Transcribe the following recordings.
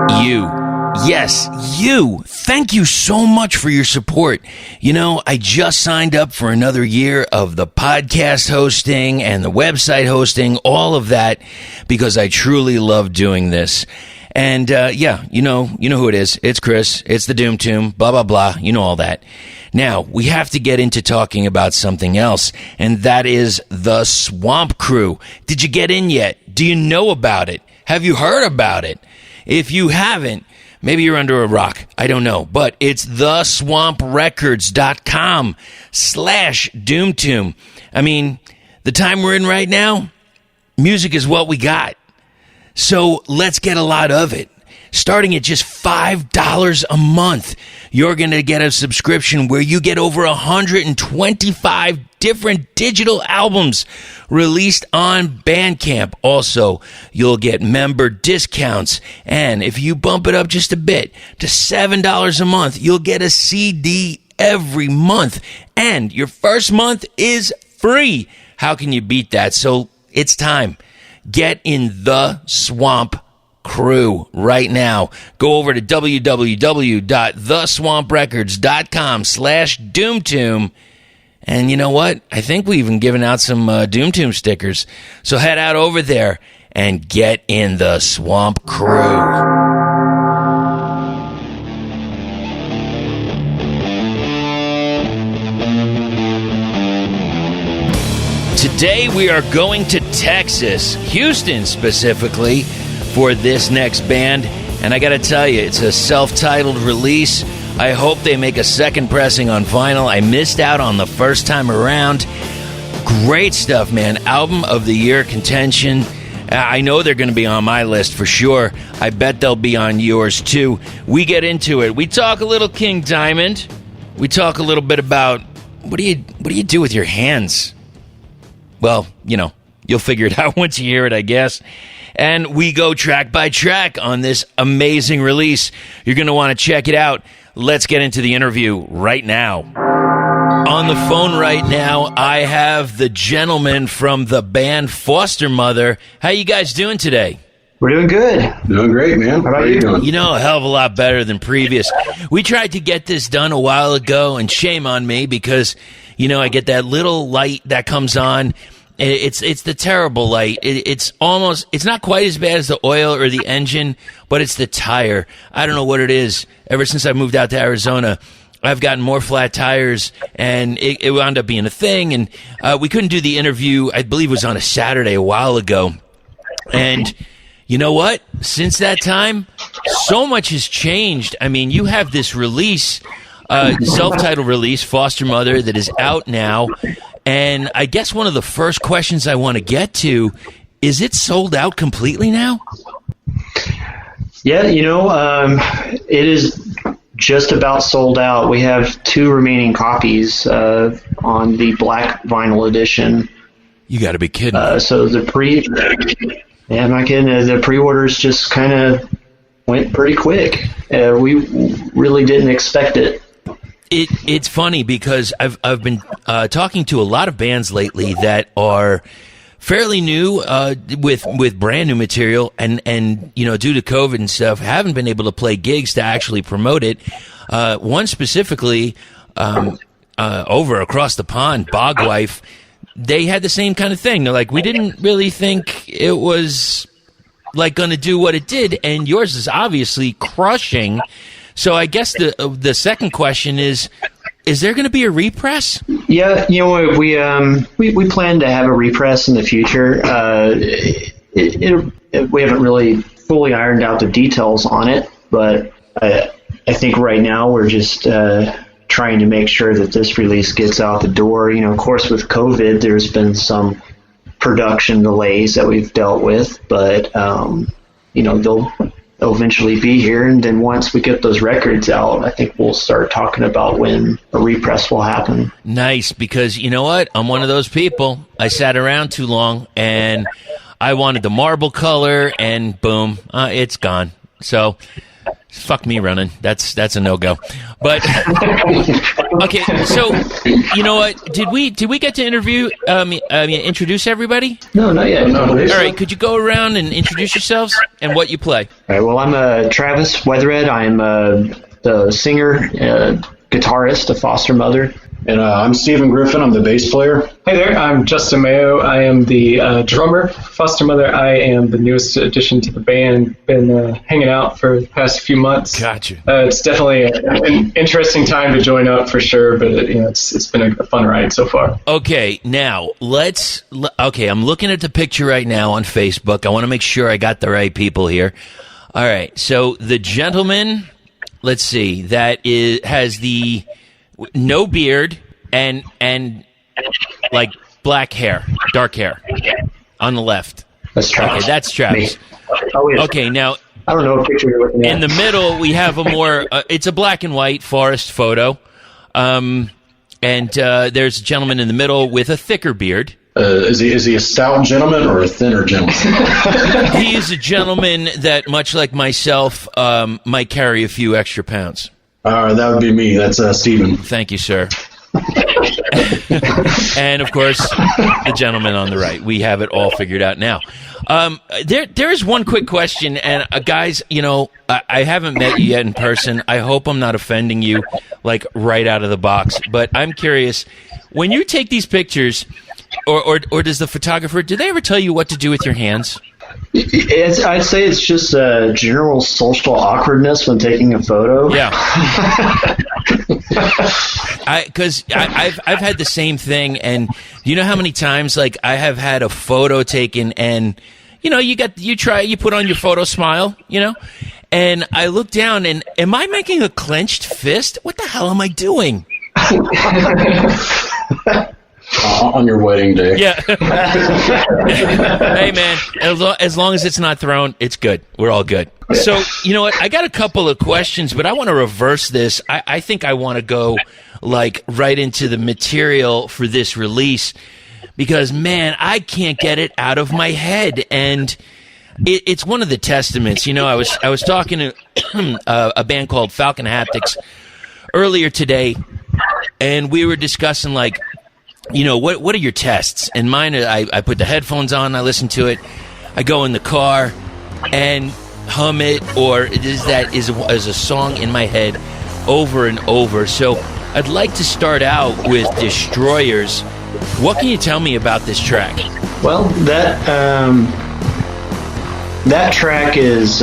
You. Yes, you. Thank you so much for your support. You know, I just signed up for another year of the podcast hosting and the website hosting, all of that, because I truly love doing this. And, yeah, you know who it is. It's Chris. It's the Doom Tomb, blah, blah, blah. You know all that. Now, we have to get into talking about something else, and that is the Swamp Krewe. Did you get in yet? Do you know about it? Have you heard about it? If you haven't, maybe you're under a rock. I don't know. But it's theswamprecords.com/doomtomb. I mean, the time we're in right now, music is what we got. So let's get a lot of it. Starting at just $5 a month, you're going to get a subscription where you get over 125 different digital albums released on Bandcamp. Also, you'll get member discounts. And if you bump it up just a bit to $7 a month, you'll get a CD every month. And your first month is free. How can you beat that? So it's time. Get in the Swamp Krewe right now. Go over to www.theswamprecords.com/doomtomb. And you know what? I think we've even given out some Doom Tomb stickers. So head out over there and get in the Swamp Krewe. Today we are going to Texas, Houston specifically, for this next band. And I gotta tell you, it's a self-titled release. I hope they make a second pressing on vinyl. I missed out on the first time around. Great stuff, man. Album of the year contention. I know they're going to be on my list for sure. I bet they'll be on yours too. We get into it. We talk a little King Diamond. We talk a little bit about what do you do with your hands? Well, you know, you'll figure it out once you hear it, I guess. And we go track by track on this amazing release. You're going to want to check it out. Let's get into the interview right now. On the phone right now, I have the gentleman from the band Fostermother. How you guys doing today? We're doing good. Doing great, man. How about you doing? You know, a hell of a lot better than previous. We tried to get this done a while ago, and shame on me because, you know, I get that little light that comes on. It's the terrible light. It's not quite as bad as the oil or the engine, but it's the tire. I don't know what it is. Ever since I moved out to Arizona, I've gotten more flat tires, and it wound up being a thing. And we couldn't do the interview. I believe it was on a Saturday a while ago. And you know what? Since that time, so much has changed. I mean, you have this release, self-titled release, Fostermother, that is out now. And I guess one of the first questions I want to get to, is it sold out completely now? Yeah, you know, it is just about sold out. We have 2 remaining copies on the black vinyl edition. You got to be kidding. So the I'm not kidding. The pre-orders just kind of went pretty quick. We really didn't expect it. It's funny because I've been talking to a lot of bands lately that are fairly new with brand new material, and you know, due to COVID and stuff, haven't been able to play gigs to actually promote it. One specifically over across the pond, Bogwife, they had the same kind of thing. They're like, we didn't really think it was like going to do what it did, and yours is obviously crushing. So I guess the second question is there going to be a repress? Yeah, you know, we plan to have a repress in the future. We haven't really fully ironed out the details on it, but I think right now we're just trying to make sure that this release gets out the door. You know, of course, with COVID, there's been some production delays that we've dealt with, but you know, they'll eventually be here, and then once we get those records out, I think we'll start talking about when a repress will happen. Nice, because you know what? I'm one of those people. I sat around too long, and I wanted the marble color, and boom, it's gone. So Fuck me running. That's a no-go. But okay, so you know what? Did we get to introduce everybody? No, not yet. No. All right, could you go around and introduce yourselves and what you play? All right, well, I'm Travis Weatherhead. I'm the singer, guitarist of Fostermother. And I'm Stephen Griffin. I'm the bass player. Hey there, I'm Justin Mayo. I am the drummer. Fostermother, I am the newest addition to the band. Been hanging out for the past few months. Gotcha. It's definitely an interesting time to join up for sure, but it's been a fun ride so far. Okay, now I'm looking at the picture right now on Facebook. I want to make sure I got the right people here. All right, so the gentleman, let's see, has the no beard and like black hair, dark hair on the left. That's Travis. Okay, that's Travis. Okay, now I don't know what picture you're looking at. in the middle we have a more it's a black and white forest photo, and there's a gentleman in the middle with a thicker beard. Is he a stout gentleman or a thinner gentleman? He is a gentleman that, much like myself, might carry a few extra pounds. That would be me. That's Stephen. Thank you, sir. And, of course, the gentleman on the right. We have it all figured out now. There is one quick question, and guys, I haven't met you yet in person. I hope I'm not offending you, like, right out of the box. But I'm curious, when you take these pictures, or does the photographer, do they ever tell you what to do with your hands? I'd say it's just general social awkwardness when taking a photo. Yeah. Because I've had the same thing, and you know how many times like I have had a photo taken, and you put on your photo smile, and I look down, and am I making a clenched fist? What the hell am I doing? On your wedding day. Yeah. Hey, man, as long as it's not thrown, it's good. We're all good. So, you know what? I got a couple of questions, but I want to reverse this. I think I want to go, like, right into the material for this release because, man, I can't get it out of my head. And it's one of the testaments. I was talking to a band called Falcon Haptics earlier today, and we were discussing, like, what are your tests? And mine, I put the headphones on, I listen to it, I go in the car and hum it, or is a song in my head over and over. So I'd like to start out with Destroyers. What can you tell me about this track? Well, that track is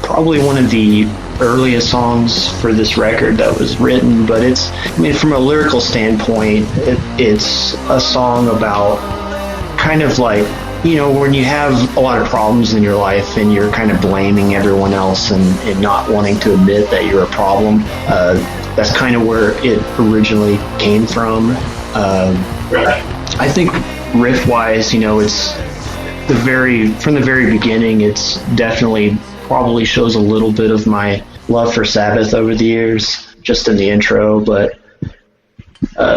probably one of the earliest songs for this record that was written, but from a lyrical standpoint, it's a song about kind of like, when you have a lot of problems in your life and you're kind of blaming everyone else and not wanting to admit that you're a problem. That's kind of where it originally came from. I think riff-wise, it's from the very beginning, it's definitely probably shows a little bit of my love for Sabbath over the years, just in the intro. But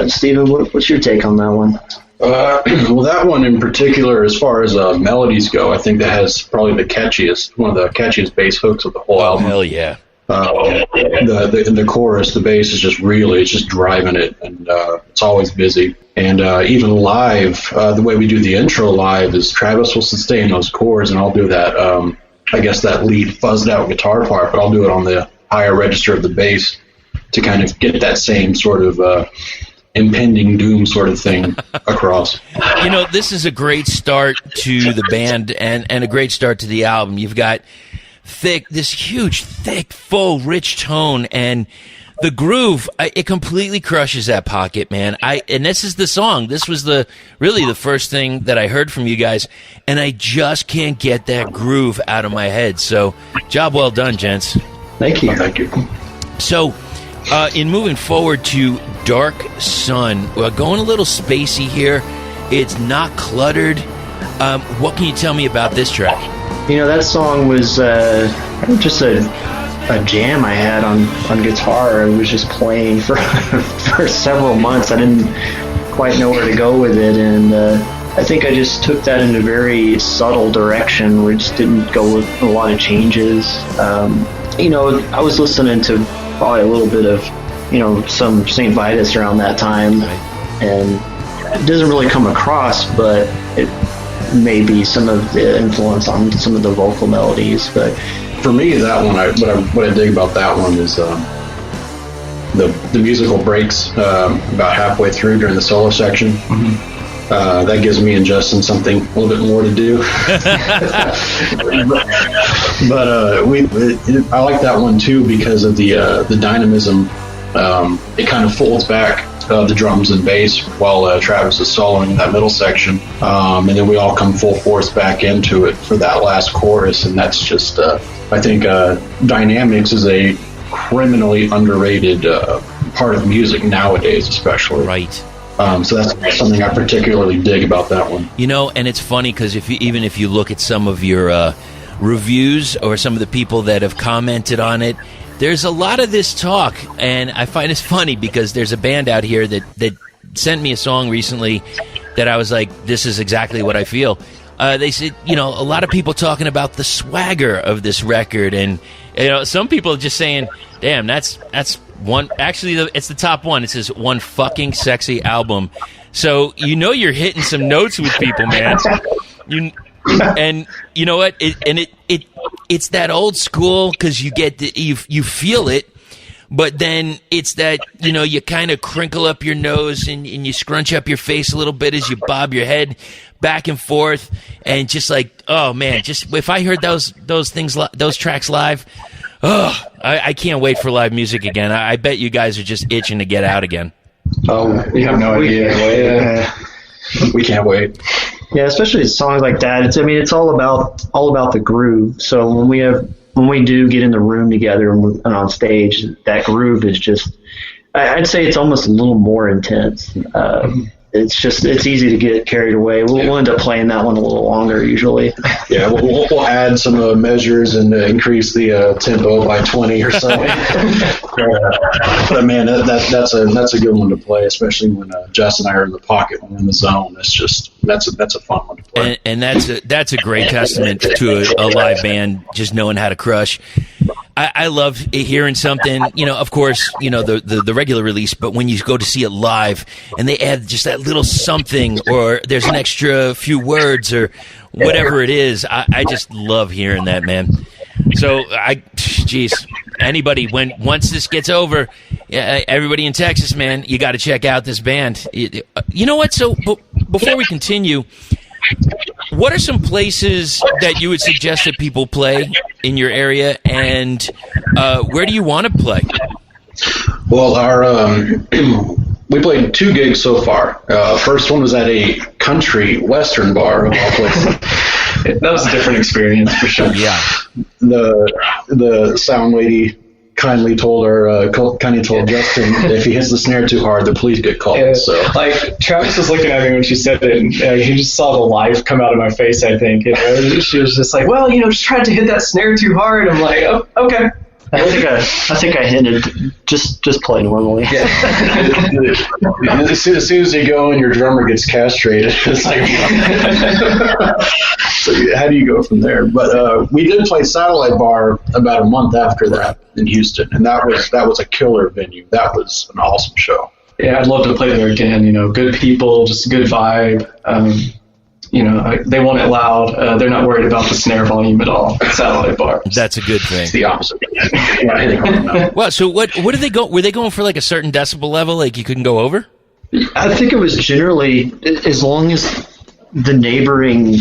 Stephen, what's your take on that one? Well, that one in particular, as far as melodies go, I think that has probably one of the catchiest bass hooks of the whole album. Hell yeah. The chorus, the bass is it's just driving it, and it's always busy. And even live, the way we do the intro live is Travis will sustain those chords, and I'll do that, I guess that lead fuzzed out guitar part, but I'll do it on the higher register of the bass to kind of get that same sort of impending doom sort of thing across. This is a great start to the band and a great start to the album. You've got this huge, thick, full, rich tone, and the groove, it completely crushes that pocket, man. And this is the song. This was really the first thing that I heard from you guys, and I just can't get that groove out of my head. So, job well done, gents. Thank you. Thank you. So, in moving forward to Dark Sun, we're going a little spacey here. It's not cluttered. What can you tell me about this track? That song was just a jam I had on guitar. I was just playing for several months. I didn't quite know where to go with it, and I think I just took that in a very subtle direction. We just didn't go with a lot of changes. I was listening to probably a little bit of, some St. Vitus around that time, and it doesn't really come across, but it may be some of the influence on some of the vocal melodies. But for me, that one, what I dig about that one is the musical breaks about halfway through during the solo section. Mm-hmm. That gives me and Justin something a little bit more to do. But I like that one too because of the dynamism. It kind of folds back the drums and bass while Travis is soloing in that middle section, and then we all come full force back into it for that last chorus, and that's just I think dynamics is a criminally underrated part of music nowadays, especially. Right. So that's something I particularly dig about that one. And it's funny because even if you look at some of your reviews or some of the people that have commented on it, there's a lot of this talk, and I find it's funny because there's a band out here that sent me a song recently that I was like, this is exactly what I feel. They said, a lot of people talking about the swagger of this record, and some people just saying, damn, that's one. Actually, it's the top one. It says one fucking sexy album. So you're hitting some notes with people, man. And you know what? It's that old school because you get you feel it, but then it's that you kind of crinkle up your nose and you scrunch up your face a little bit as you bob your head back and forth, and just like, oh man, just if I heard those tracks live. Oh, I can't wait for live music again. I bet you guys are just itching to get out again. Oh, we have no idea. We can't wait. Yeah, especially songs like that. It's all about the groove. So when we do get in the room together and on stage, that groove is just, I'd say it's almost a little more intense. It's easy to get carried away. We'll end up playing that one a little longer usually. Yeah, we'll add some measures and increase the tempo by 20 or so. But man, that's a good one to play, especially when Jess and I are in the pocket when we're in the zone. That's a fun one to play. And that's a great testament to a live band just knowing how to crush. I love hearing something, of course, the regular release, but when you go to see it live and they add just that little something, or there's an extra few words or whatever it is, I just love hearing that, man. So anybody, once this gets over, everybody in Texas, man, you got to check out this band. You know what? So before we continue, what are some places that you would suggest that people play in your area, and where do you want to play? Well, we played 2 gigs so far. First one was at a country western bar of all places. That was a different experience for sure. Yeah. The sound lady kindly told Justin if he hits the snare too hard, the police get called. Yeah, so Travis was looking at me when she said it, and he just saw the life come out of my face, I think. She was just like, well, just tried to hit that snare too hard. I'm like, oh, okay. I think I hinted just play normally. Yeah. As soon as you go and your drummer gets castrated, it's like, so how do you go from there? But we did play Satellite Bar about a month after that in Houston, and that was a killer venue. That was an awesome show. Yeah, I'd love to play there again. Good people, just a good vibe. They want it loud. They're not worried about the snare volume at all. Satellite Bar. That's a good thing. It's the opposite. Well, so what did they go? Were they going for like a certain decibel level, like you couldn't go over? I think it was generally as long as the neighboring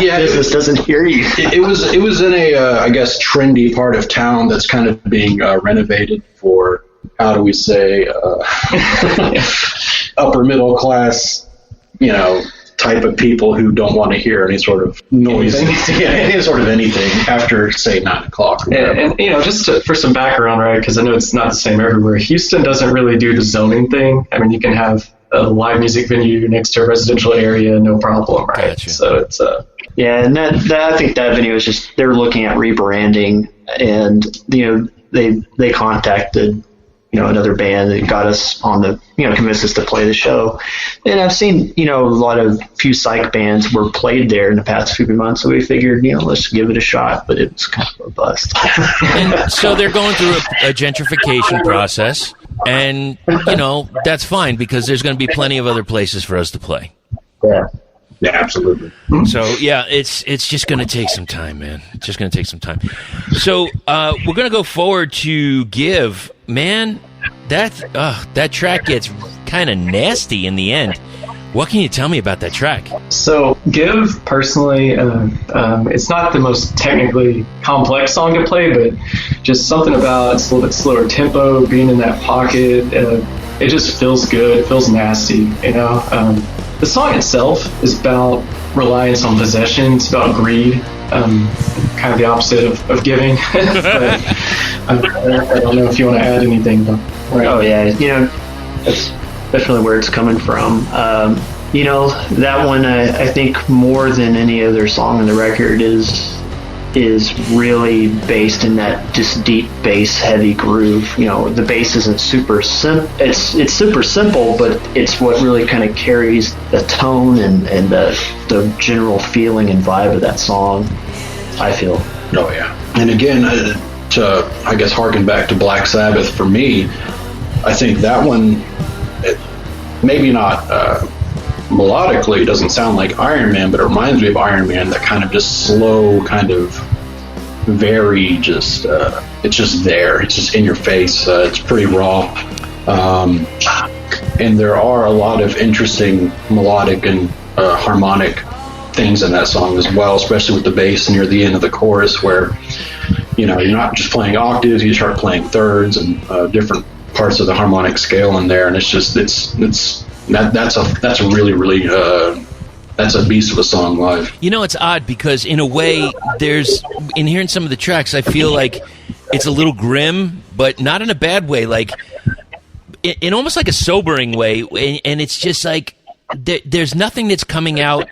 business doesn't hear you. It was in a I guess trendy part of town that's kind of being renovated for, how do we say, upper middle class, type of people who don't want to hear any sort of noise, any sort of anything after, say, 9 o'clock. And just for some background, right, because I know it's not the same everywhere. Houston doesn't really do the zoning thing. I mean, you can have a live music venue next to a residential area, no problem, right? Gotcha. So it's yeah, and that I think that venue is just, they're looking at rebranding, and they contacted another band that got us on the, convinced us to play the show. And I've seen, few psych bands were played there in the past few months, so we figured, let's give it a shot, but it was kind of a bust. And so they're going through a gentrification process, and, that's fine because there's going to be plenty of other places for us to play. Yeah, absolutely. So, yeah, it's just going to take some time, man. It's just going to take some time. So, we're going to go forward to Give. Man, that track gets kind of nasty in the end. What can you tell me about that track? So, Give, personally, it's not the most technically complex song to play, but just something about it's a little bit slower tempo, being in that pocket. It just feels good. It feels nasty, The song itself is about reliance on possession. It's about greed, kind of the opposite of giving. But I don't know if you want to add anything. Right. Oh, yeah. That's definitely where it's coming from. That one, I think more than any other song on the record is really based in that just deep bass heavy groove. The bass isn't super it's super simple, but it's what really kind of carries the tone and the general feeling and vibe of that song, I feel. Oh yeah. And again, to I guess harken back to Black Sabbath, for me, I think that one, maybe not melodically, it doesn't sound like Iron Man, but it reminds me of Iron Man, that kind of just slow, kind of very just, it's just there. It's just in your face. It's pretty raw. And there are a lot of interesting melodic and harmonic things in that song as well, especially with the bass near the end of the chorus, where, you're not just playing octaves, you start playing thirds and different parts of the harmonic scale in there. And it's just, that's a really, really, that's a beast of a song live. It's odd because in a way, in hearing some of the tracks, I feel like it's a little grim, but not in a bad way, like in almost like a sobering way. And it's just like, there's nothing that's coming out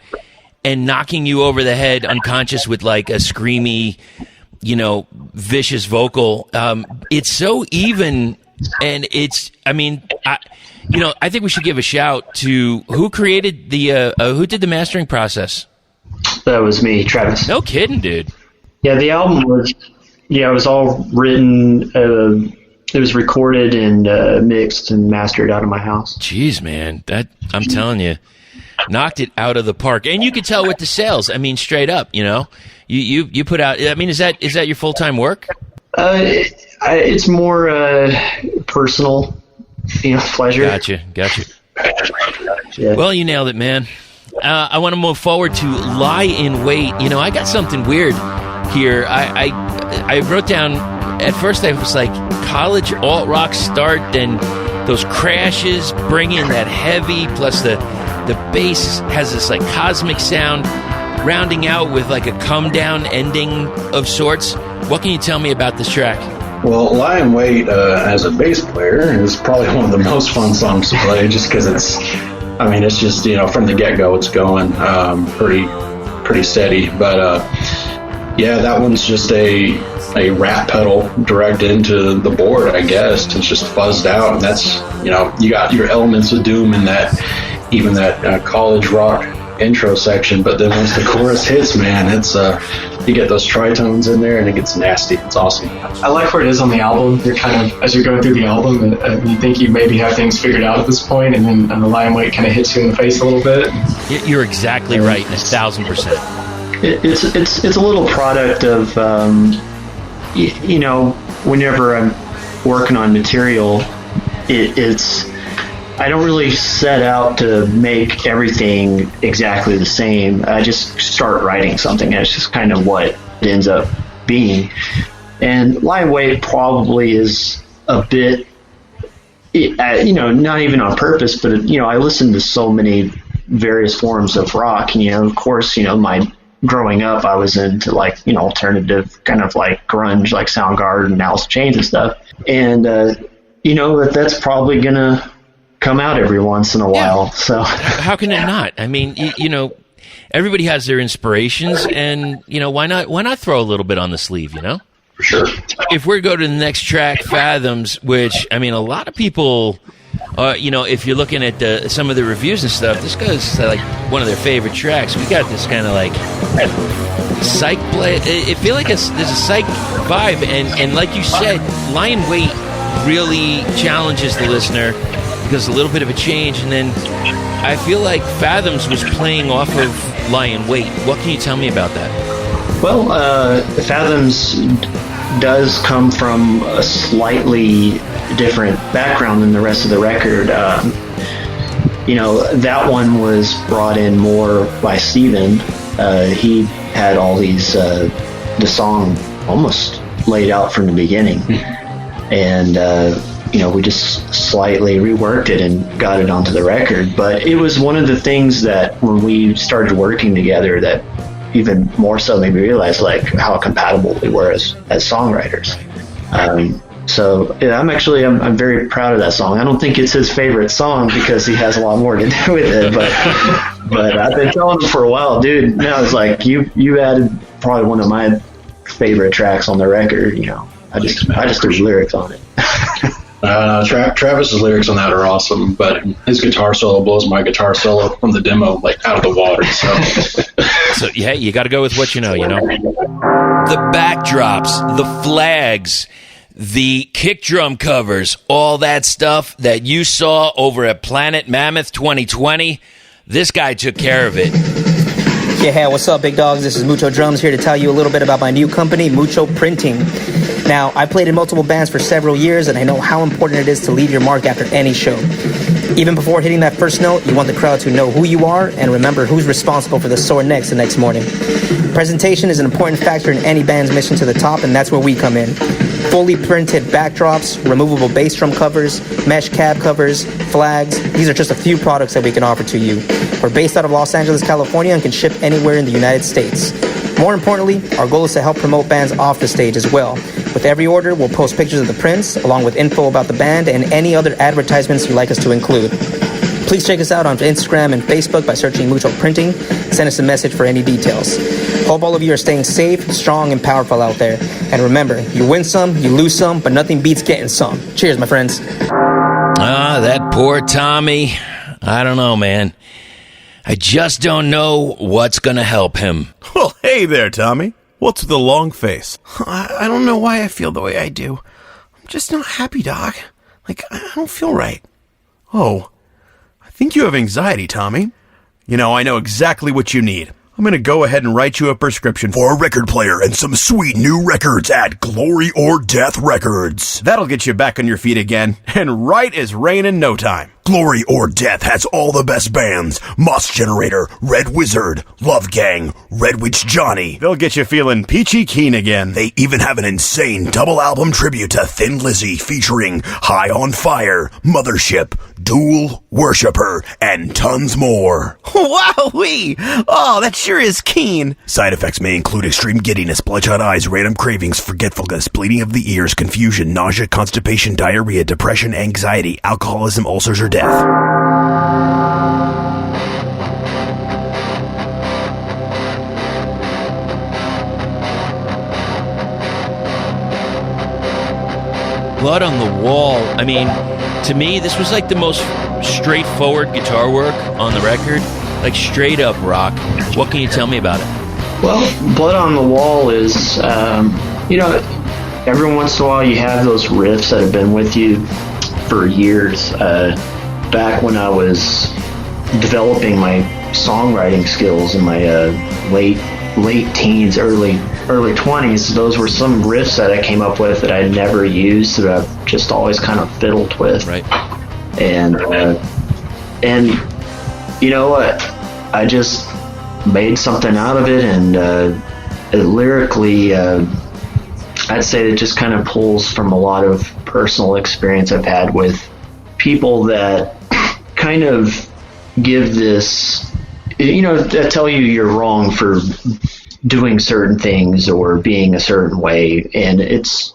and knocking you over the head unconscious with like a screamy, vicious vocal. It's so even, and I think we should give a shout to who created who did the mastering process. That was me, Travis. No kidding, dude. Yeah, the album was, it was all written, it was recorded and mixed and mastered out of my house. Jeez, man, that, I'm telling you, knocked it out of the park. And you could tell with the sales. I mean, straight up, you put out, I mean, is that your full-time work? It's more personal, pleasure. Gotcha. Yeah. Well, you nailed it, man. I want to move forward to Lie in Wait. I got something weird here. I wrote down, at first I was like, college alt-rock start, then those crashes bring in that heavy, plus the bass has this like cosmic sound, rounding out with like a come-down ending of sorts. What can you tell me about this track? Well, Lie in Wait, as a bass player, is probably one of the most fun songs to play, just because it's just, from the get-go, it's going pretty steady. But, that one's just a rat pedal directed into the board, I guess. It's just fuzzed out, and that's, you got your elements of doom in that, even that college rock intro section, but then once the chorus hits, man, it's you get those tritones in there and it gets nasty. It's awesome. I like where it is on the album. You're kind of, as you're going through the album, you think you maybe have things figured out at this point, and then the Lie in Wait kind of hits you in the face a little bit. You're exactly right, 1,000%. It's a little product of whenever I'm working on material, it's I don't really set out to make everything exactly the same. I just start writing something, and it's just kind of what it ends up being. And Lie in Wait probably is a bit, not even on purpose, but I listen to so many various forms of rock. Of course, my growing up, I was into alternative kind of like grunge, like Soundgarden and Alice in Chains and stuff. And that's probably gonna come out every once in a while. So how can it not? I mean, everybody has their inspirations, and why not throw a little bit on the sleeve? for sure. If we go to the next track, Fathoms, which, I mean, a lot of people, if you're looking at some of the reviews and stuff, this goes like one of their favorite tracks. We got this kind of like psych play. I feel like there's a psych vibe, and like you said, Lion Weight really challenges the listener because a little bit of a change, and then I feel like Fathoms was playing off of Lion Weight. What can you tell me about that? Well, Fathoms does come from a slightly different background than the rest of the record. That one was brought in more by Steven. He had all these, the song almost laid out from the beginning. And, we just slightly reworked it and got it onto the record. But it was one of the things that when we started working together that even more so made me realize like how compatible we were as songwriters. So yeah, I'm very proud of that song. I don't think it's his favorite song because he has a lot more to do with it, but I've been telling him for a while, dude. Now it's like you added probably one of my favorite tracks on the record. I just threw lyrics on it. Travis's lyrics on that are awesome, but his guitar solo blows my guitar solo from the demo like out of the water. So yeah, you got to go with what you know. The backdrops, the flags, the kick drum covers, all that stuff that you saw over at Planet Mammoth 2020. This guy took care of it. Yeah, hey, what's up, big dogs? This is Mucho Drums here to tell you a little bit about my new company, Mucho Printing. Now, I played in multiple bands for several years, and I know how important it is to leave your mark after any show. Even before hitting that first note, you want the crowd to know who you are and remember who's responsible for the sore necks the next morning. Presentation is an important factor in any band's mission to the top, and that's where we come in. Fully printed backdrops, removable bass drum covers, mesh cab covers, flags. These are just a few products that we can offer to you. We're based out of Los Angeles, California, and can ship anywhere in the United States. More importantly, our goal is to help promote bands off the stage as well. With every order, we'll post pictures of the prints, along with info about the band and any other advertisements you'd like us to include. Please check us out on Instagram and Facebook by searching Mucho Printing. Send us a message for any details. Hope all of you are staying safe, strong, and powerful out there. And remember, you win some, you lose some, but nothing beats getting some. Cheers, my friends. That poor Tommy. I don't know, man. I just don't know what's going to help him. Well, hey there, Tommy. What's with the long face? I don't know why I feel the way I do. I'm just not happy, Doc. Like, I don't feel right. Oh, I think you have anxiety, Tommy. I know exactly what you need. I'm going to go ahead and write you a prescription for a record player and some sweet new records at Glory or Death Records. That'll get you back on your feet again, and right as rain in no time. Glory or Death has all the best bands: Moss Generator, Red Wizard, Love Gang, Red Witch Johnny. They'll get you feeling peachy keen again. They even have an insane double album tribute to Thin Lizzy featuring High on Fire, Mothership, Duel, Worshipper, and tons more. Wowee! Oh, that sure is keen. Side effects may include extreme giddiness, bloodshot eyes, random cravings, forgetfulness, bleeding of the ears, confusion, nausea, constipation, diarrhea, depression, anxiety, alcoholism, ulcers, or death. Blood on the Wall. I mean, to me, this was like the most straightforward guitar work on the record. Like straight up rock. What can you tell me about it? Well, Blood on the Wall is, every once in a while you have those riffs that have been with you for years. Back when I was developing my songwriting skills in my late teens, early 20s, those were some riffs that I came up with that I never used, that I've just always kind of fiddled with. Right. And you know what? I just made something out of it, and lyrically, I'd say it just kind of pulls from a lot of personal experience I've had with people that kind of give this, that tell you you're wrong for doing certain things or being a certain way, and it's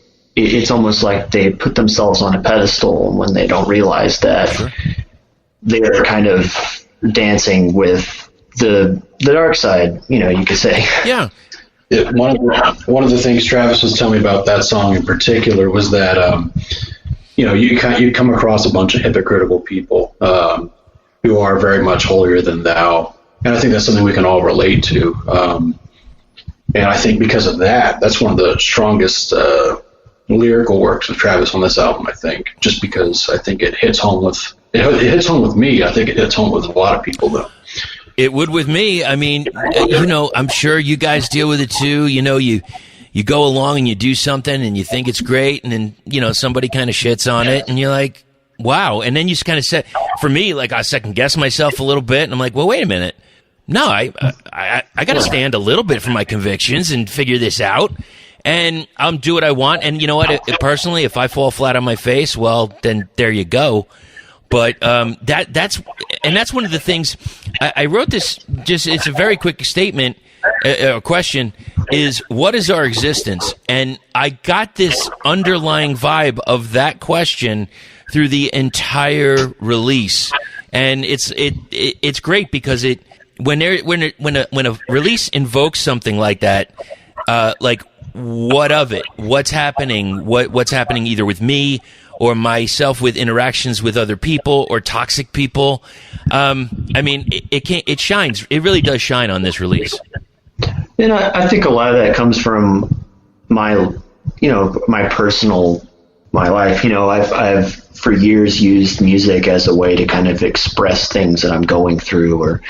almost like they put themselves on a pedestal when they don't realize that they're kind of dancing with the dark side, you could say. Yeah. One of the things Travis was telling me about that song in particular was that you come across a bunch of hypocritical people who are very much holier than thou, and I think that's something we can all relate to. And I think because of that, that's one of the strongest lyrical works of Travis on this album. I think just because I think it hits home with me. I think it hits home with a lot of people though. It would with me. I mean, I'm sure you guys deal with it too. You go along and you do something and you think it's great, and then, somebody kind of shits on it and you're like, wow. And then you just kind of say, for me, like I second guess myself a little bit and I'm like, well, wait a minute. No, I got to stand a little bit for my convictions and figure this out, and I'll do what I want. And you know what? Personally, if I fall flat on my face, well, then there you go. But that's one of the things I wrote this. It's a very quick statement. A question is, what is our existence? And I got this underlying vibe of that question through the entire release, and it's great because when a release invokes something like that, like what of it? What's happening? What's happening either with me or myself with interactions with other people or toxic people? I mean, it shines. It really does shine on this release. And I think a lot of that comes from my life. I've for years used music as a way to kind of express things that I'm going through or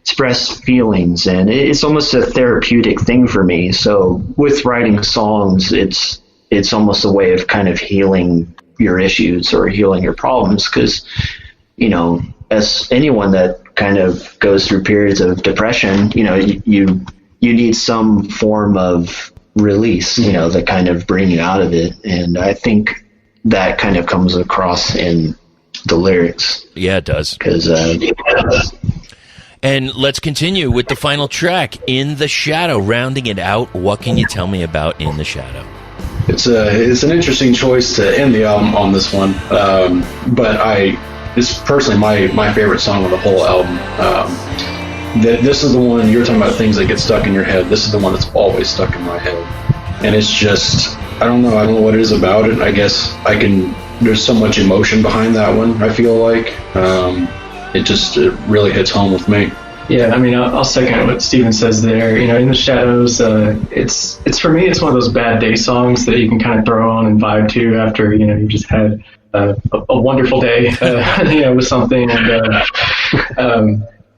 express feelings, and it's almost a therapeutic thing for me. So with writing songs, it's almost a way of kind of healing your issues or healing your problems, because as anyone that kind of goes through periods of depression, you need some form of release, that kind of bring you out of it. And I think that kind of comes across in the lyrics. Yeah, it does. And let's continue with the final track, In the Shadow. Rounding it out, what can you tell me about In the Shadow? It's an interesting choice to end the album on this one, but it's personally my favorite song on the whole album. This is the one, you're talking about things that get stuck in your head. This is the one that's always stuck in my head, and it's just I don't know what it is about it. I guess there's so much emotion behind that one. I feel like it really hits home with me. Yeah, I mean, I'll second what Steven says there. In the Shadows, it's for me, it's one of those bad day songs that you can kind of throw on and vibe to after you've just had a wonderful day, with something, and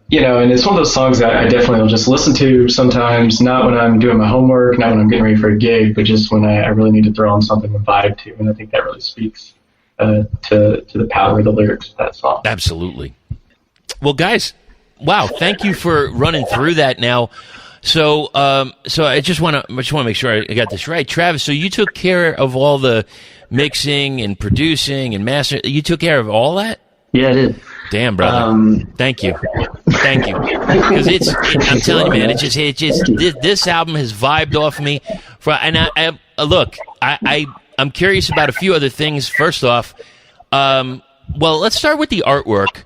and it's one of those songs that I definitely will just listen to sometimes. Not when I'm doing my homework, not when I'm getting ready for a gig, but just when I really need to throw on something to vibe to, and I think that really speaks to the power of the lyrics of that song. Absolutely. Well, guys. Wow, thank you for running through that now. So I just want to make sure I got this right. Travis, so you took care of all the mixing and producing and mastering. You took care of all that? Yeah, I did. Damn, brother. Thank you. Because I'm telling you, man, this album has vibed off me. I'm curious about a few other things. First off, let's start with the artwork.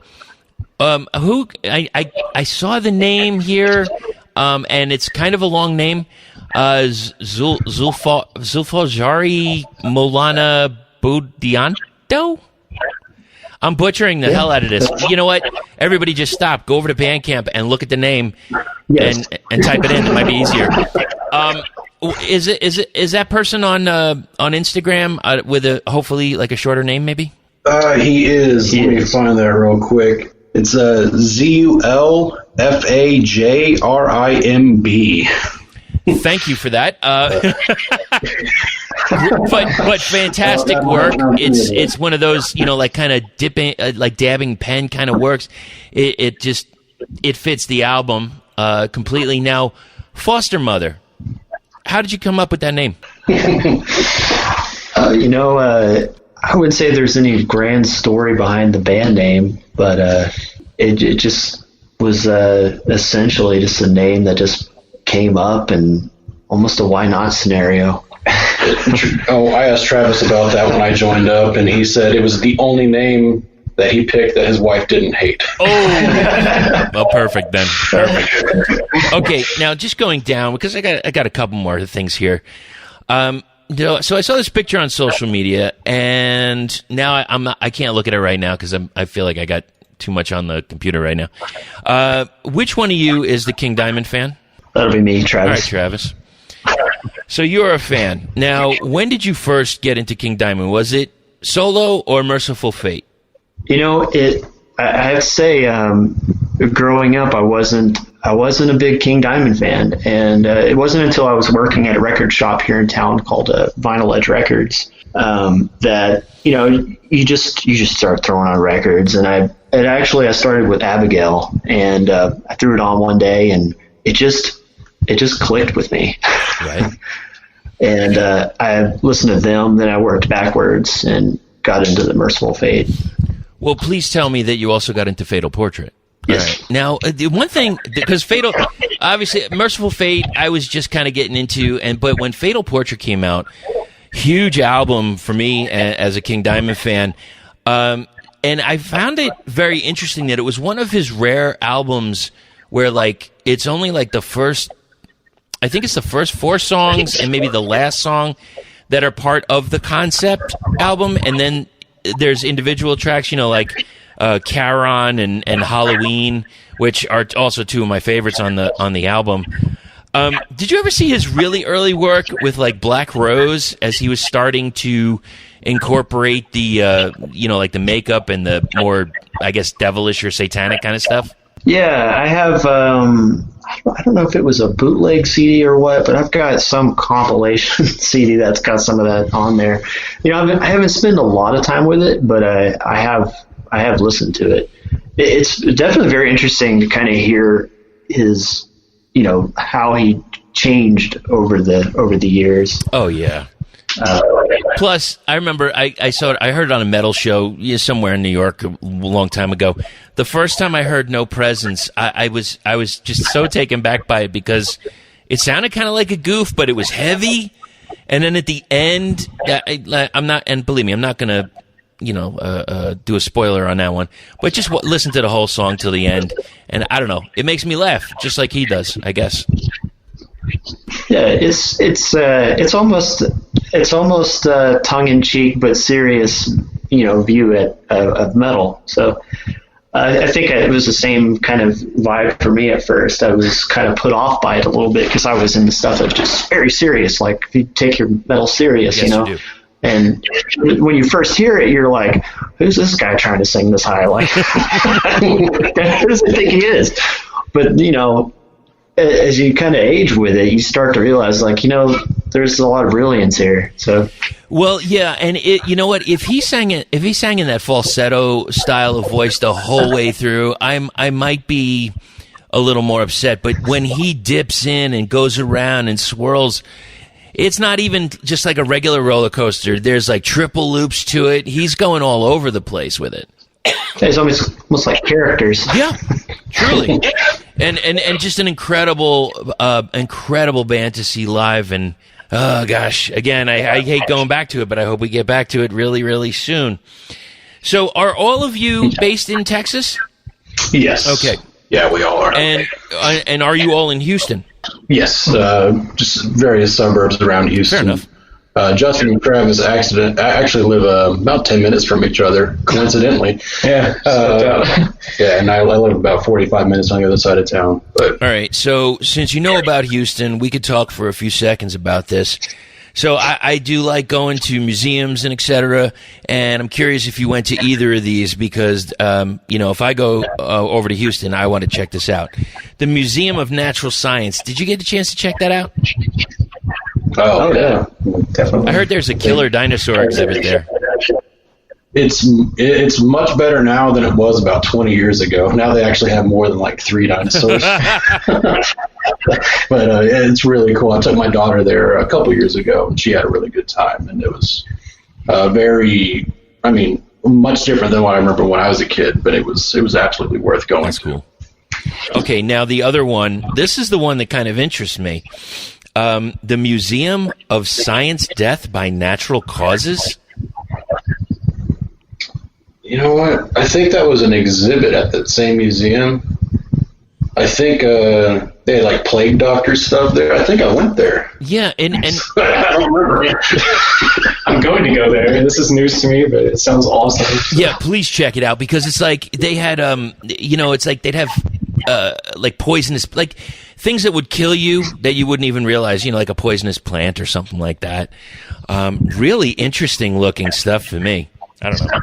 Who I saw the name here, and it's kind of a long name. Zulfajari Molana Budianto. I'm butchering the hell out of this. You know what? Everybody, just stop. Go over to Bandcamp and look at the name, and type it in. It might be easier. Is that person on Instagram with hopefully like a shorter name, maybe? He is. Let me find that real quick. It's ZULFAJRIMB. Thank you for that. But fantastic work. It's one of those, like kind of dipping, like dabbing pen kind of works. It fits the album completely. Now, Fostermother, how did you come up with that name? I wouldn't say there's any grand story behind the band name, but it just was essentially just a name that just came up, and almost a why not scenario. I asked Travis about that when I joined up, and he said it was the only name that he picked that his wife didn't hate. Oh, well, perfect then. Perfect. Okay, now just going down because I got a couple more things here. So I saw this picture on social media, and now I can't look at it right now because I feel like I got too much on the computer right now. Which one of you is the King Diamond fan? That'll be me, Travis. All right, Travis. So you're a fan. Now, when did you first get into King Diamond? Was it solo or Merciful Fate? I have to say, growing up, I wasn't a big King Diamond fan, and it wasn't until I was working at a record shop here in town called Vinyl Edge Records that you just start throwing on records, and I started with Abigail, and I threw it on one day, and it just clicked with me. Right. And I listened to them, then I worked backwards and got into the Merciful Fate. Well, please tell me that you also got into Fatal Portrait. Yes. All right. Now, the one thing, because Fatal, obviously, Merciful Fate, I was just kind of getting into, but when Fatal Portrait came out, huge album for me as a King Diamond fan, and I found it very interesting that it was one of his rare albums where, like, it's only like the first, I think it's the first 4 songs and maybe the last song that are part of the concept album, and then there's individual tracks, like Charon and Halloween, which are also 2 of my favorites on the album. Did you ever see his really early work with like Black Rose as he was starting to incorporate the like the makeup and the more, I guess, devilish or satanic kind of stuff? Yeah, I have. I don't know if it was a bootleg CD or what, but I've got some compilation CD that's got some of that on there. I haven't spent a lot of time with it, but I have listened to it. It's definitely very interesting to kind of hear his, how he changed over the years. Oh yeah. Plus, I remember I saw it. I heard it on a metal show somewhere in New York a long time ago. The first time I heard "No Presence," I was just so taken back by it because it sounded kind of like a goof, but it was heavy. And then at the end, I'm not, and believe me, I'm not gonna, do a spoiler on that one. But just listen to the whole song till the end, and I don't know, it makes me laugh just like he does, I guess. Yeah, it's almost tongue in cheek but serious, view of metal. So I think it was the same kind of vibe for me at first. I was kind of put off by it a little bit because I was into stuff that's just very serious. Like if you take your metal serious, yes, you do. And when you first hear it, you're like, "Who's this guy trying to sing this high? Like, who does he think he is?" But as you kind of age with it, you start to realize, like, there's a lot of brilliance here. So, well, yeah, and you know what? If he sang in that falsetto style of voice the whole way through, I might be a little more upset. But when he dips in and goes around and swirls, it's not even just like a regular roller coaster. There's like triple loops to it. He's going all over the place with it. It's almost like characters. Yeah, truly. And just an incredible band to see live. And oh gosh, again, I hate going back to it, but I hope we get back to it really, really soon. So, are all of you based in Texas? Yes. Okay. Yeah, we all are. And are you all in Houston? Yes, just various suburbs around Houston. Fair enough. Justin and Travis actually live about 10 minutes from each other, coincidentally. Yeah. Yeah, and I live about 45 minutes on the other side of town. But all right, so since you know about Houston, we could talk for a few seconds about this. So I do like going to museums and et cetera, and I'm curious if you went to either of these because, if I go over to Houston, I want to check this out. The Museum of Natural Science. Did you get a chance to check that out? Oh yeah, definitely. I heard there's a killer dinosaur exhibit there. It's much better now than it was about 20 years ago. Now they actually have more than like 3 dinosaurs. But it's really cool. I took my daughter there a couple years ago, and she had a really good time. And it was much different than what I remember when I was a kid. But it was absolutely worth going. That's cool. Okay, now the other one. This is the one that kind of interests me. The Museum of Science Death by Natural Causes. You know what? I think that was an exhibit at that same museum. I think they had like plague doctor stuff there. I think I went there. Yeah, and I don't remember. I'm going to go there. This is news to me, but it sounds awesome. yeah, please check it out because it's like they had it's like they'd have like poisonous, like things that would kill you that you wouldn't even realize, like a poisonous plant or something like that. Really interesting looking stuff for me. I don't know.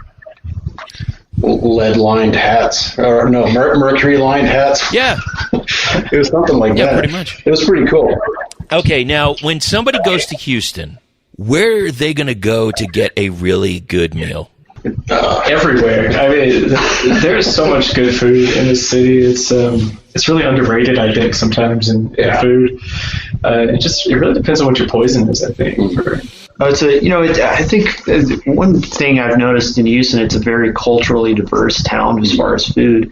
Lead-lined hats, or no, mercury-lined hats. Yeah. It was something like that. Yeah, pretty much. It was pretty cool. Okay, now, when somebody goes to Houston, where are they going to go to get a really good meal? Everywhere. I mean, there's so much good food in this city. It's really underrated, I think, sometimes in food. It really depends on what your poison is, I think. I think one thing I've noticed in Houston, it's a very culturally diverse town as far as food.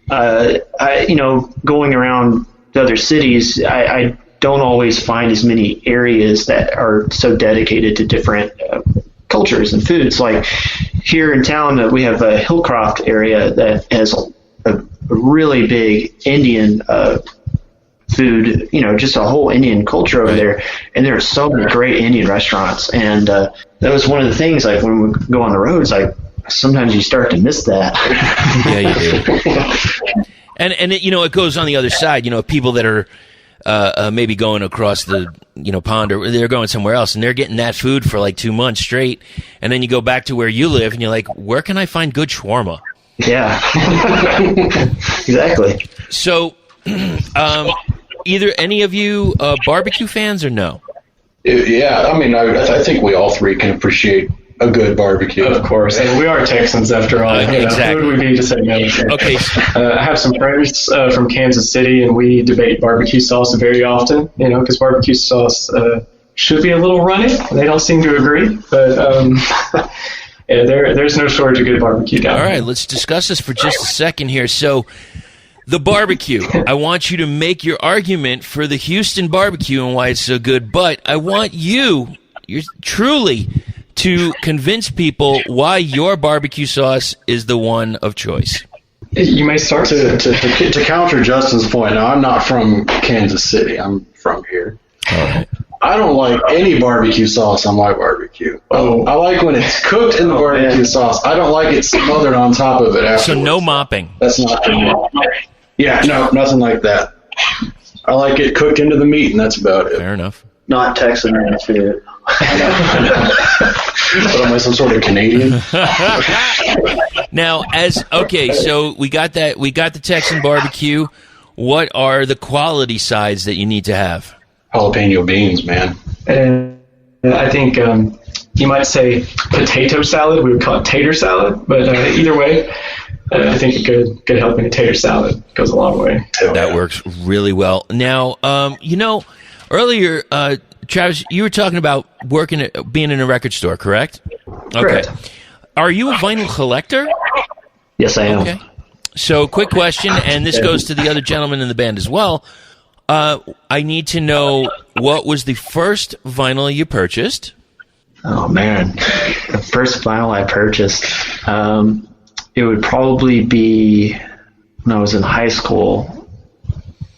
Going around the other cities, I don't always find as many areas that are so dedicated to different cultures and foods. Like here in town, we have a Hillcroft area that has a really big Indian food, just a whole Indian culture over there, and there are so many great Indian restaurants, and that was one of the things, like when we go on the roads, like sometimes you start to miss that. Yeah, you do. And it goes on the other side, people that are maybe going across the pond, or they're going somewhere else, and they're getting that food for like 2 months straight, and then you go back to where you live and you're like, where can I find good shawarma? Yeah. Exactly. So either any of you barbecue fans or no? Yeah, I mean, I think we all three can appreciate a good barbecue. Of course. And we are Texans, after all. Exactly. Who would we be to say no? Okay. I have some friends from Kansas City, and we debate barbecue sauce very often, because barbecue sauce should be a little runny. They don't seem to agree, but there's no shortage of good barbecue down here. All right, let's discuss this for just a second here. So, the barbecue. I want you to make your argument for the Houston barbecue and why it's so good, but I want you're truly to convince people why your barbecue sauce is the one of choice. You may start to counter Justin's point. Now, I'm not from Kansas City. I'm from here. All right. I don't like any barbecue sauce on my barbecue. I like when it's cooked in the barbecue sauce. I don't like it smothered on top of it afterwards. So no mopping. That's not for me. Yeah, no, nothing like that. I like it cooked into the meat, and that's about it. Fair enough. Not Texan food. What am I, some sort of Canadian? Now, so we got the Texan barbecue. What are the quality sides that you need to have? Jalapeno beans, man. I think you might say potato salad. We would call it tater salad, but either way, I think a good helping of tater salad goes a long way. That works really well. Now, earlier, Travis, you were talking about being in a record store, correct? Correct. Okay. Are you a vinyl collector? Yes, I am. Okay. So, quick question, and this goes to the other gentleman in the band as well. I need to know, what was the first vinyl you purchased? Oh, man. The first vinyl I purchased, it would probably be when I was in high school.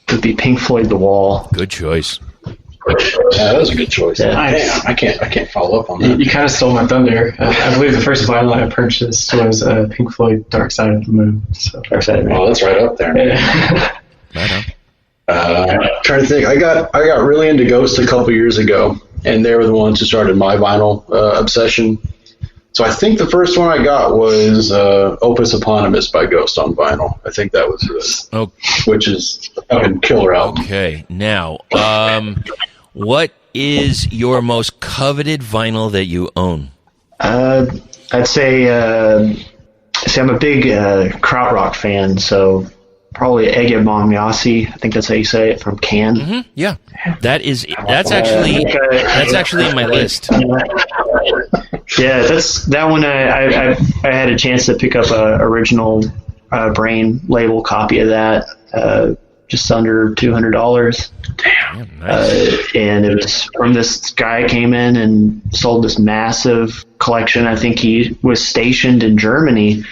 It would be Pink Floyd The Wall. Good choice. Yeah, that was a good choice. Yeah. I can't follow up on that. You kind of stole my thunder. I believe the first vinyl I purchased was Pink Floyd Dark Side of the Moon. So. Dark Side of the Moon. Oh, that's right up there. Right on. Trying to think. I got really into Ghost a couple years ago, and they were the ones who started my vinyl obsession. So I think the first one I got was Opus Eponymous by Ghost on vinyl. I think that was which is a fucking killer album. Okay, now, what is your most coveted vinyl that you own? I'd say I'm a big krautrock fan, so probably Ege Mamiasi. I think that's how you say it, from Cannes. Mm-hmm. Yeah, that's actually in my list. Yeah, that one. I had a chance to pick up a original Brain label copy of that, just under $200. Damn, nice. And it was from this guy came in and sold this massive collection. I think he was stationed in Germany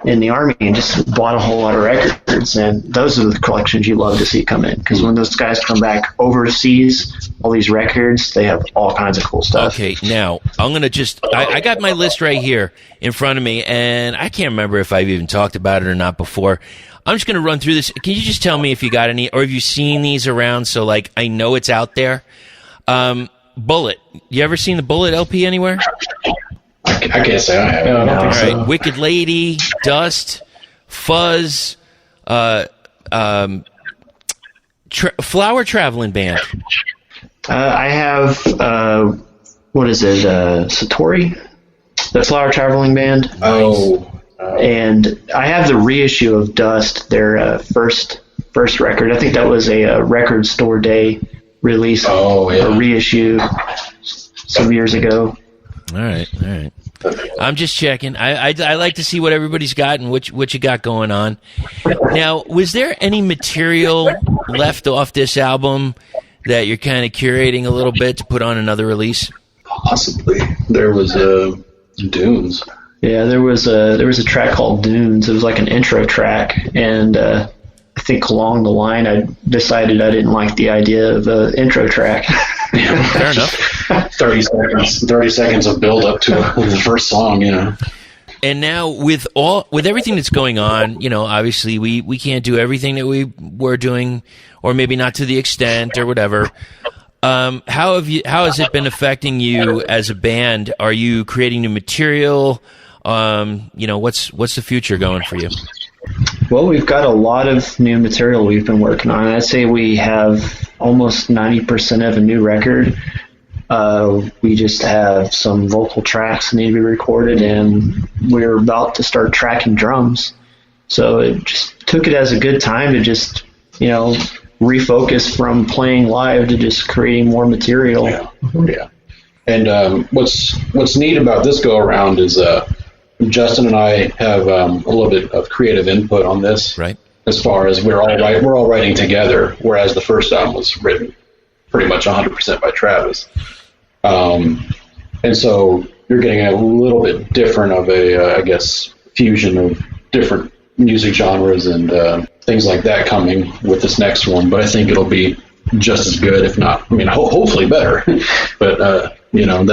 in the army and just bought a whole lot of records. And those are the collections you love to see come in, because when those guys come back overseas, all these records, they have all kinds of cool stuff. Okay, now I'm gonna I got my list right here in front of me, and I can't remember if I've even talked about it or not before. I'm just gonna run through this. Can you just tell me if you got any, or have you seen these around, so like I know it's out there? Bullet. You ever seen the Bullet LP anywhere? I can't say I have. No, I don't think All so. right, Wicked Lady, Dust, Fuzz, Flower Traveling Band. I have, what is it, Satori? The Flower Traveling Band. Oh. And I have the reissue of Dust, their first record. I think that was a record store day release, a reissue some years ago. All right. I'm just checking. I like to see what everybody's got and what you got going on. Now, was there any material left off this album that you're kind of curating a little bit to put on another release? Possibly. There was Dunes. Yeah, there was a track called Dunes. It was like an intro track, and I think along the line I decided I didn't like the idea of an intro track. Fair enough. 30 seconds of build up to the first song, you know. And now with everything that's going on, you know, obviously we can't do everything that we were doing, or maybe not to the extent or whatever. How has it been affecting you as a band? Are you creating new material? You know, what's the future going for you? Well, we've got a lot of new material we've been working on. I'd say we have almost 90% of a new record. We just have some vocal tracks that need to be recorded, and we're about to start tracking drums. So it just took it as a good time to just, you know, refocus from playing live to just creating more material. Yeah. And what's neat about this go around is Justin and I have a little bit of creative input on this. Right. As far as we're all writing together, whereas the first album was written pretty much 100% by Travis. And so you're getting a little bit different of a, I guess, fusion of different music genres and things like that coming with this next one. But I think it'll be just as good, if not, I mean, hopefully better. But, you know,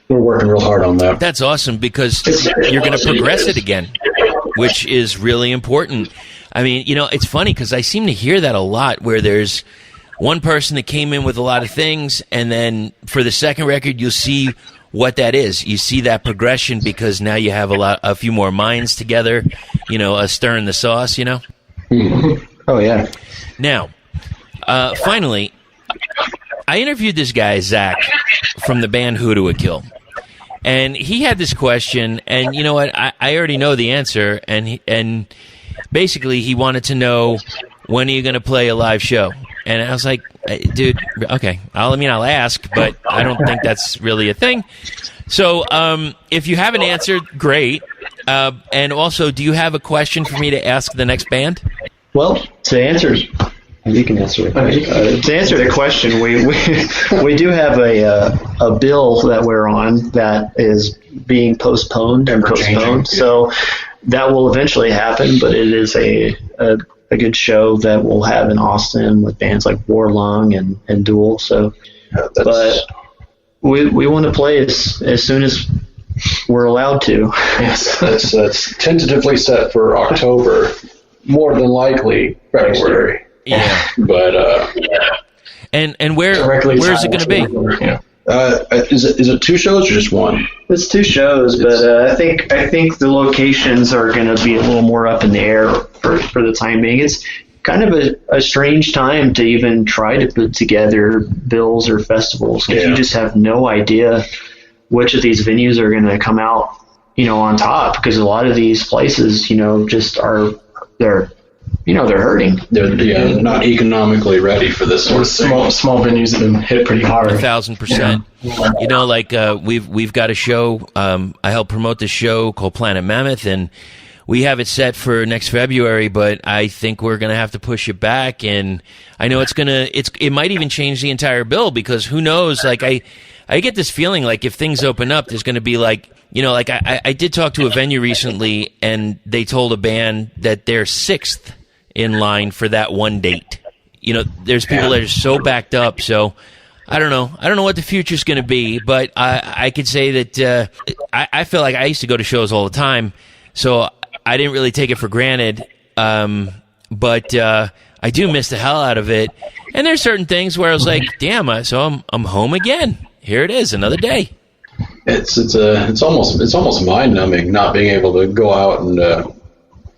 we're working real hard on that. That's awesome, because you're going to progress it again, which is really important. I mean, you know, it's funny because I seem to hear that a lot, where there's one person that came in with a lot of things, and then for the second record, you'll see what that is. You see that progression because now you have a few more minds together, you know, stirring the sauce, you know? Mm-hmm. Oh, yeah. Now, finally, I interviewed this guy, Zach, from the band Who to a Kill. And he had this question, and you know what? I already know the answer, and basically he wanted to know, when are you going to play a live show? And I was like, dude, okay, I'll ask, but I don't think that's really a thing. So if you have an answer, great. And also, do you have a question for me to ask the next band? Well, to answer, you can answer it. To answer the question, we do have a bill that we're on that is being postponed. So that will eventually happen, but it is a good show that we'll have in Austin with bands like Warlung and Duel. So, but we want to play as soon as we're allowed to. Yes, that's tentatively set for October, more than likely February. Yeah, but and where's it going to be? Yeah. Is it two shows or just one? It's two shows, but I think the locations are going to be a little more up in the air for the time being. It's kind of a strange time to even try to put together bills or festivals, because you just have no idea which of these venues are going to come out, you know, on top, because a lot of these places, you know, just they're hurting. They're not economically ready for this sort of thing. Small venues have been hit pretty hard. 1,000%. You know, like we've got a show. I help promote this show called Planet Mammoth, and we have it set for next February, but I think we're going to have to push it back. And I know it might even change the entire bill, because who knows? Like I get this feeling like if things open up, there's going to be like, like I did talk to a venue recently, and they told a band that they're 6th in line for that one date. There's people that are so backed up. So I don't know what the future's going to be, but I could say that I feel like I used to go to shows all the time, so I didn't really take it for granted. But I do miss the hell out of it. And there's certain things where I was like, damn, I'm home again. Here it is, another day. It's almost mind numbing not being able to go out and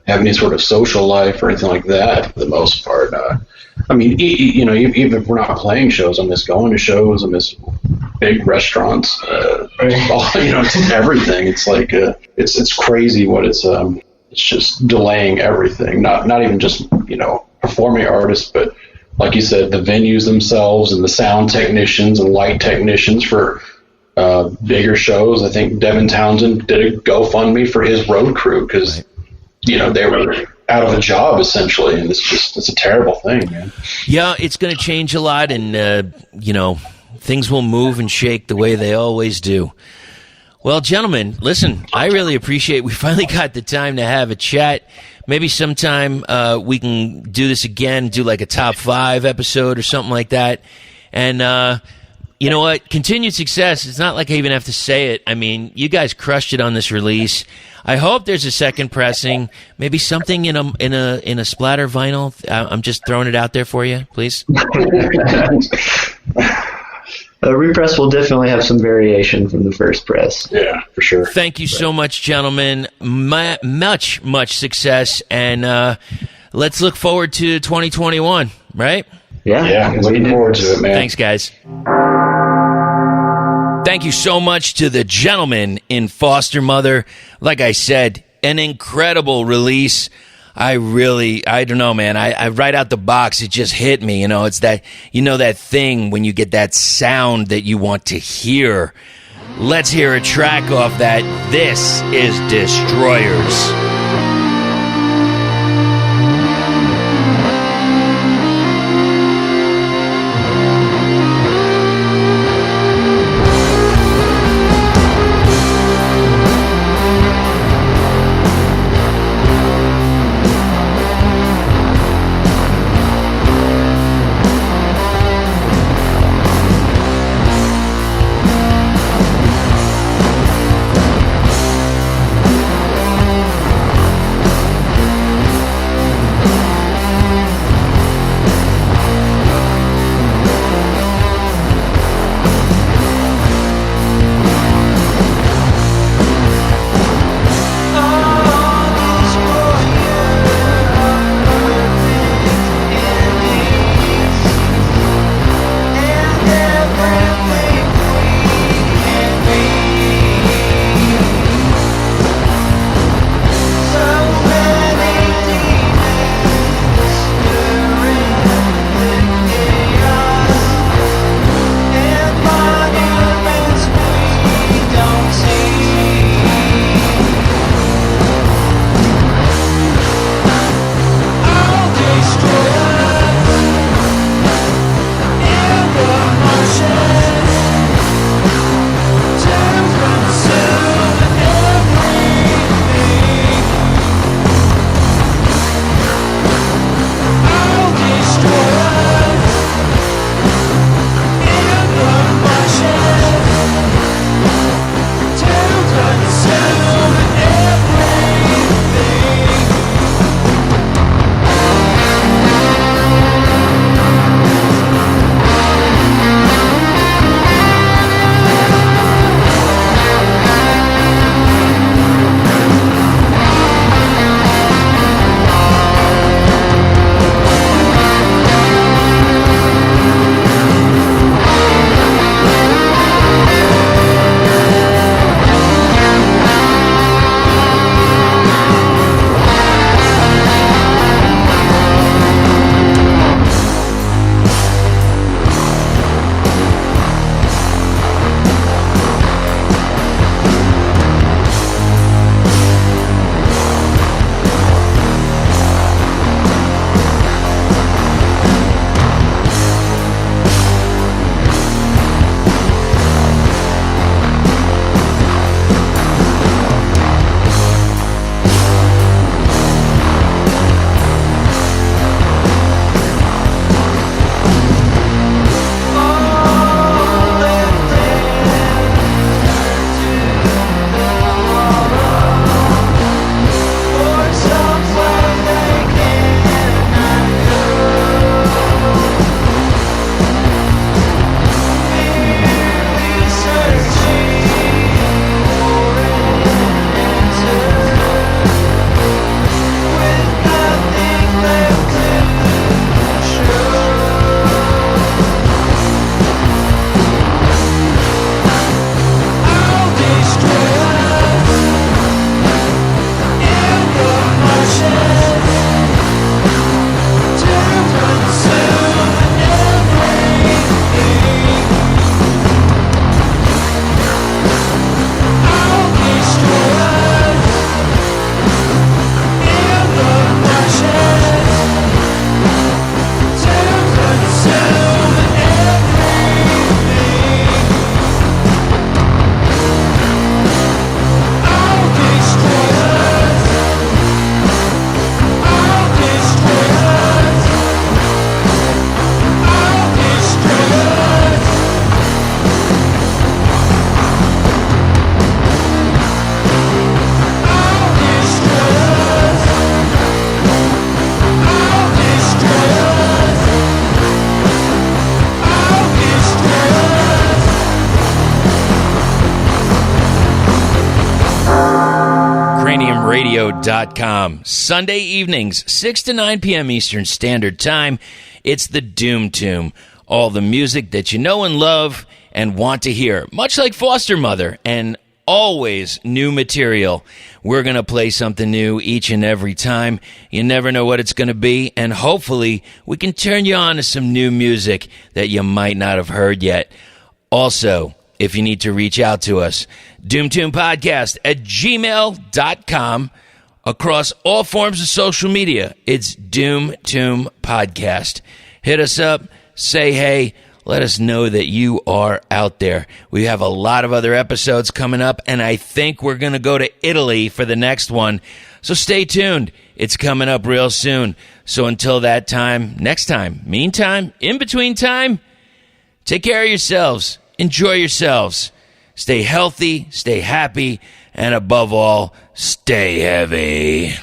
have any sort of social life or anything like that for the most part. I mean, even if we're not playing shows, I miss going to shows. I miss big restaurants. It's everything. It's like it's crazy what it's just delaying everything. Not even just performing artists, but like you said, the venues themselves and the sound technicians and light technicians for bigger shows. I think Devin Townsend did a GoFundMe for his road crew because they were out of a job essentially, and it's a terrible thing, man. Yeah, it's going to change a lot, and things will move and shake the way they always do. Well, gentlemen, listen, I really appreciate we finally got the time to have a chat. Maybe sometime we can do this again, do like a top 5 episode or something like that. And you know what? Continued success. It's not like I even have to say it. I mean, you guys crushed it on this release. I hope there's a second pressing, maybe something in a splatter vinyl. I'm just throwing it out there for you, please. Repress will definitely have some variation from the first press. Yeah, for sure. Thank you so much, gentlemen. Much success, and let's look forward to 2021, right? Yeah, looking forward to it, man. Thanks, guys. Thank you so much to the gentlemen in Fostermother. Like I said, an incredible release. I don't know, man. I right out the box, it just hit me. It's that, that thing when you get that sound that you want to hear. Let's hear a track off that. This is Destroyers. doomtombradio.com. Sunday evenings, 6 to 9 p.m. Eastern Standard Time. It's the Doom Tomb. All the music that you know and love and want to hear. Much like Fostermother, and always new material. We're going to play something new each and every time. You never know what it's going to be, and hopefully we can turn you on to some new music that you might not have heard yet. Also, if you need to reach out to us, doomtombpodcast at gmail.com. Across all forms of social media, it's Doom Tomb Podcast. Hit us up, say hey, let us know that you are out there. We have a lot of other episodes coming up, and I think we're going to go to Italy for the next one. So stay tuned. It's coming up real soon. So until that time, next time, meantime, in between time, take care of yourselves. Enjoy yourselves. Stay healthy, stay happy, and above all, stay heavy.